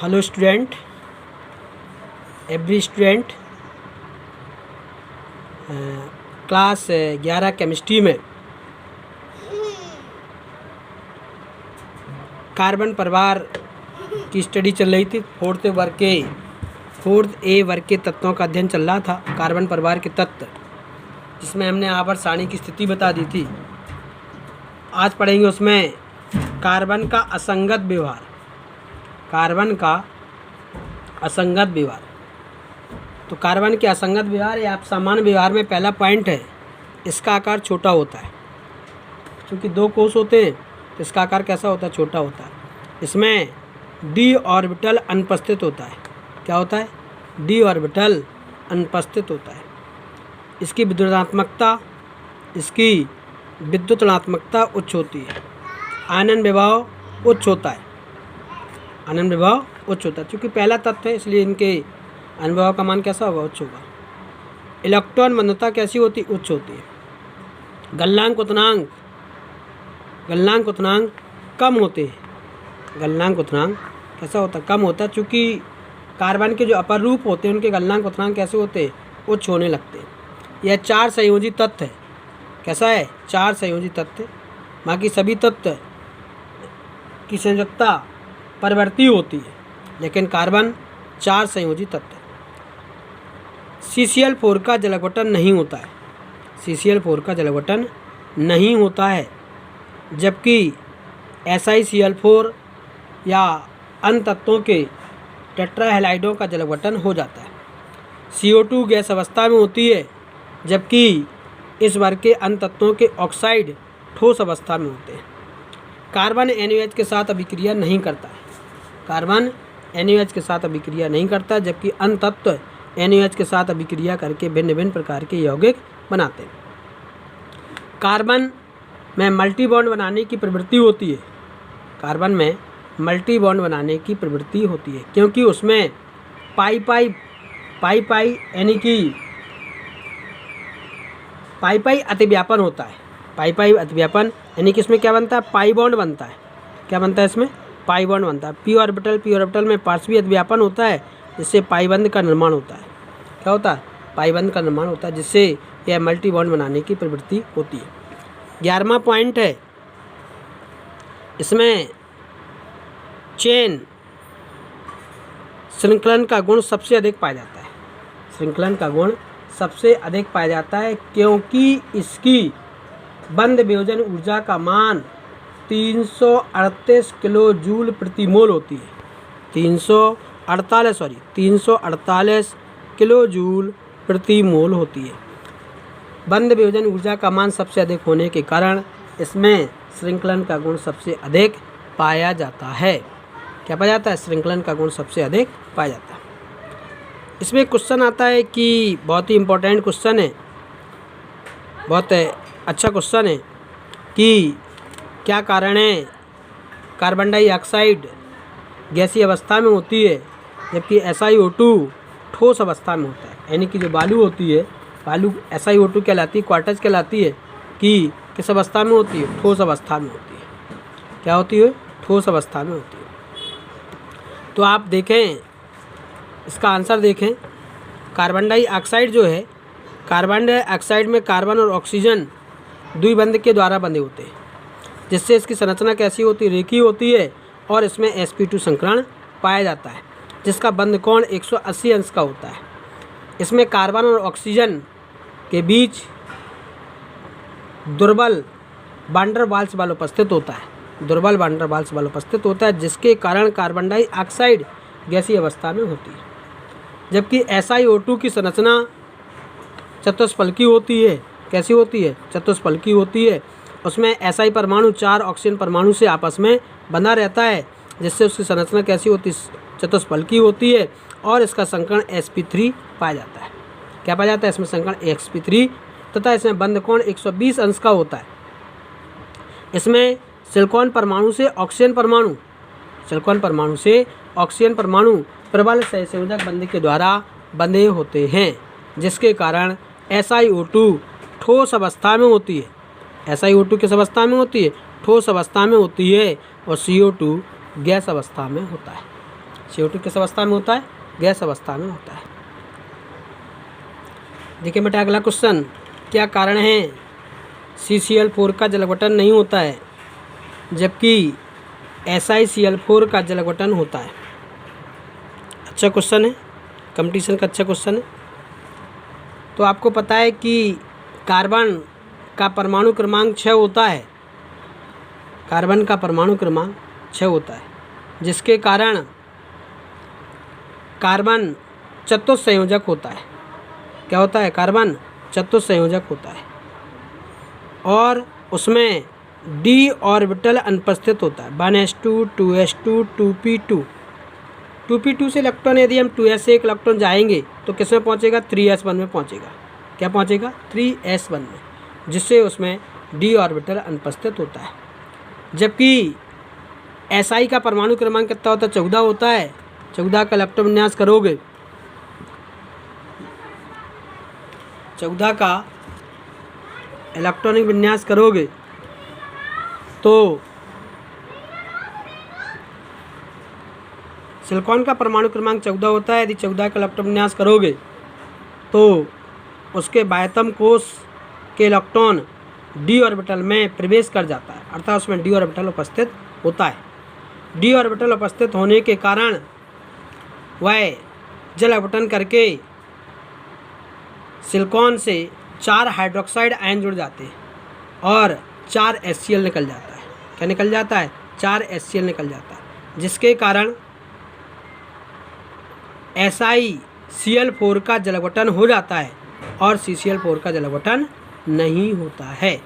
Hello student, every student. Class 11 chemistry में carbon परिवार की स्टडी चल रही थी। फोर्थ ए वर्ग के तत्वों का अध्ययन चल रहा था, कार्बन परिवार के तत्व, जिसमें हमने आवर्त सारणी की स्थिति बता दी थी। आज पढ़ेंगे उसमें कार्बन का असंगत व्यवहार। कार्बन का असंगत व्यवहार। तो कार्बन के असंगत व्यवहार या सामान्य व्यवहार में पहला पॉइंट है, इसका आकार छोटा होता है। क्योंकि दो कोष होते हैं तो इसका आकार कैसा होता है? छोटा होता है। इसमें डी ऑर्बिटल अनुपस्थित होता है। क्या होता है? डी ऑर्बिटल अनुपस्थित होता है। इसकी विद्युत ऋणात्मकता उच्च होती है। आयनन विभव उच्च होता है। आयनन विभव उच्च होता है। क्योंकि पहला तत्व है इसलिए इनके आयनन विभव का मान कैसा होगा? उच्च होगा। इलेक्ट्रॉन बंधुता कैसी होती? उच्च होती है। गलनांक उतनांक कम होते हैं। गलनांक उतनांक कैसा होता है? कम होता है। चूँकि कार्बन के जो अपर रूप होते हैं उनके गलनांक उतनांक कैसे होते हैं? उच्च होने लगते हैं। यह 4 संयोजी तत्व है। कैसा है? 4 संयोजी तत्व। बाकी सभी तत्व की संयोजकता परिवर्ती होती है, लेकिन कार्बन 4 संयोजी तत्व है। CCl4 का जलघटन नहीं होता है। CCl4 का जलघटन नहीं होता है, जबकि SiCl4 या अन्य तत्वों के टेट्राहैलाइडों का जलघटन हो जाता है। CO2 गैस अवस्था में होती है, जबकि इस वर्ग के अन्य तत्वों के ऑक्साइड ठोस अवस्था में होते हैं। कार्बन NaOH के साथ अभिक्रिया नहीं करता है। कार्बन NaOH के साथ अभिक्रिया नहीं करता, जबकि अन्य तत्व NaOH के साथ अभिक्रिया करके भिन्न भिन्न प्रकार के यौगिक बनाते हैं। कार्बन में मल्टी बॉन्ड बनाने की प्रवृत्ति होती है। कार्बन में मल्टी बॉन्ड बनाने की प्रवृत्ति होती है, क्योंकि उसमें पाई यानी कि पाई अतिव्यापन होता है। पाई अतिव्यापन यानी कि इसमें क्या बनता है? पाई बॉन्ड बनता है। क्या बनता है? इसमें पाई बॉन्ड बनता है। पी ऑर्बिटल में पार्श्वीय अतिव्यापन होता है, जिससे पाई बंध का निर्माण होता है। क्या होता है? पाई बंध का निर्माण होता है, जिससे यह मल्टी बॉन्ड बनाने की प्रवृत्ति होती है। 11वां पॉइंट है, इसमें चेन श्रृंखलन का गुण सबसे अधिक पाया जाता है। श्रृंखलन का गुण सबसे अधिक पाया जाता है, क्योंकि इसकी बंध वियोजन ऊर्जा का मान 338 किलो जूल प्रति मोल होती है। 348 किलो जूल प्रति मोल होती है। बंध वियोजन ऊर्जा का मान सबसे अधिक होने के कारण इसमें श्रृंखलन का गुण सबसे अधिक पाया जाता है। क्या पाया जाता है? श्रृंखलन का गुण सबसे अधिक पाया जाता है। इसमें क्वेश्चन आता है कि बहुत ही इम्पोर्टेंट क्वेश्चन है, बहुत अच्छा क्वेश्चन है कि क्या कारण है कार्बन डाइऑक्साइड गैसीय अवस्था में होती है, जबकि SiO2 ठोस अवस्था में होता है। यानी कि जो बालू होती है, बालू SiO2 कहलाती है, क्वार्टज कहलाती है, कि किस अवस्था में होती है? ठोस अवस्था में होती है। क्या होती है? ठोस अवस्था में होती है। तो आप देखें, इसका आंसर देखें। कार्बन डाइऑक्साइड जो है, कार्बन डाइऑक्साइड में कार्बन और ऑक्सीजन द्विबंध के द्वारा बंधे होते हैं, जिससे इसकी संरचना कैसी होती है? रेखीय होती है, और इसमें sp2 संकरण पाया जाता है, जिसका बंध कोण 180 अंश का होता है। इसमें कार्बन और ऑक्सीजन के बीच दुर्बल वान डर वाल्स बल उपस्थित होता है। दुर्बल वान डर वाल्स बल उपस्थित होता है, जिसके कारण कार्बन डाइऑक्साइड गैसीय अवस्था में होती है। जबकि SiO2 की संरचना चतुष्फलकी होती है। कैसी होती है? चतुष्फलकी होती है। उसमें Si परमाणु 4 ऑक्सीजन परमाणु से आपस में बंधा रहता है, जिससे उसकी संरचना कैसी होती है? चतुष्फलकी होती है, और इसका संकरण sp3 पाया जाता है। क्या पाया जाता है? इसमें संकरण sp3, तथा इसमें बंध कोण 120 अंश का होता है। इसमें सिलिकॉन परमाणु से ऑक्सीजन परमाणु प्रबल सहसंयोजक बंध के द्वारा बंधे होते हैं, जिसके कारण SiO2 ठोस अवस्था में होती है। SiO2 किस अवस्था में होती है? ठोस अवस्था में होती है, और CO2 गैस अवस्था में होता है। CO2 किस अवस्था में होता है? गैस अवस्था में होता है। देखिए बेटा अगला क्वेश्चन, क्या कारण है CCl4 का जलगठन नहीं होता है जबकि SiCl4 का जलगठन होता है? अच्छा क्वेश्चन है, कंपटीशन का अच्छा क्वेश्चन है। तो आपको पता है कि कार्बन का परमाणु क्रमांक 6 होता है, कार्बन का परमाणु क्रमांक 6 होता है, जिसके कारण कार्बन चतुस्संयोजक होता है। क्या होता है? कार्बन चतुस्संयोजक होता है और उसमें d ऑर्बिटल अनुपस्थित होता है। 1s2 2s2 2p2 2p2 से इलेक्ट्रॉन यदि हम 2s से एक इलेक्ट्रॉन जाएंगे तो किस में पहुंचेगा? 3s1 में पहुंचेगा। क्या पहुंचेगा? 3s1 में, जिससे उसमें d ऑर्बिटल अनुपस्थित होता है। जबकि Si का परमाणु क्रमांक कितना होता है? 14 होता है। 14 का इलेक्ट्रॉन विन्यास करोगे, 14 का इलेक्ट्रॉनिक विन्यास करोगे तो सिलिकॉन का परमाणु क्रमांक 14 होता है। यदि 14 का इलेक्ट्रॉन विन्यास करोगे तो उसके बाह्यतम कोश के इलेक्ट्रॉन d ऑर्बिटल में प्रवेश कर जाता है, अर्थात उसमें d ऑर्बिटल उपस्थित होता है। d ऑर्बिटल उपस्थित होने के कारण वह जल अपघटन करके सिलिकॉन से 4 हाइड्रोक्साइड आयन जुड़ जाते हैं और 4 HCl निकल जाता है। क्या निकल जाता है? 4 HCl निकल जाता है, जिसके कारण SiCl4 का जलगठन हो जाता है और CCl4 का जलगठन नहीं होता है।